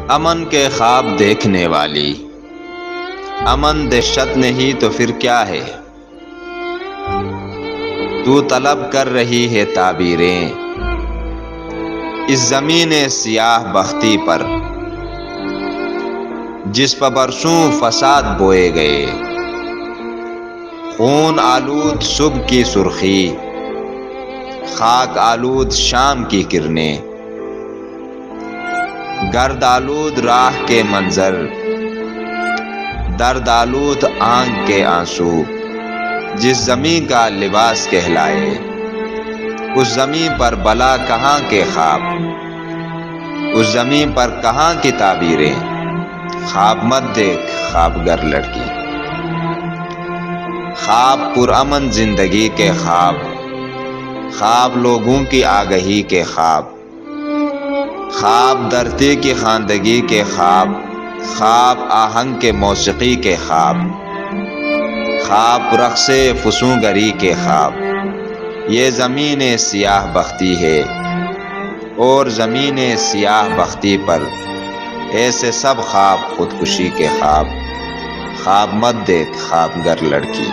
امن کے خواب دیکھنے والی، امن دہشت نہیں تو پھر کیا ہے؟ تو طلب کر رہی ہے تعبیریں اس زمین سیاہ بختی پر، جس پر برسوں فساد بوئے گئے، خون آلود صبح کی سرخی، خاک آلود شام کی کرنیں، گرد آلود راہ کے منظر، درد آلود آنکھ کے آنسو، جس زمیں کا لباس کہلائے اس زمیں پر بلا کہاں کے خواب، اس زمیں پر کہاں کی تعبیریں؟ خواب مت دیکھ خواب گر لڑکی، خواب پرامن زندگی کے خواب، خواب لوگوں کی آگہی کے خواب، خواب دھرتی کی خواندگی کے خواب، خواب آہنگ کے موسیقی کے خواب، خواب رقص فسوں گری کے خواب۔ یہ زمین سیاہ بختی ہے اور زمین سیاہ بختی پر ایسے سب خواب خودکشی کے خواب، خواب مت دیکھ خواب گر لڑکی۔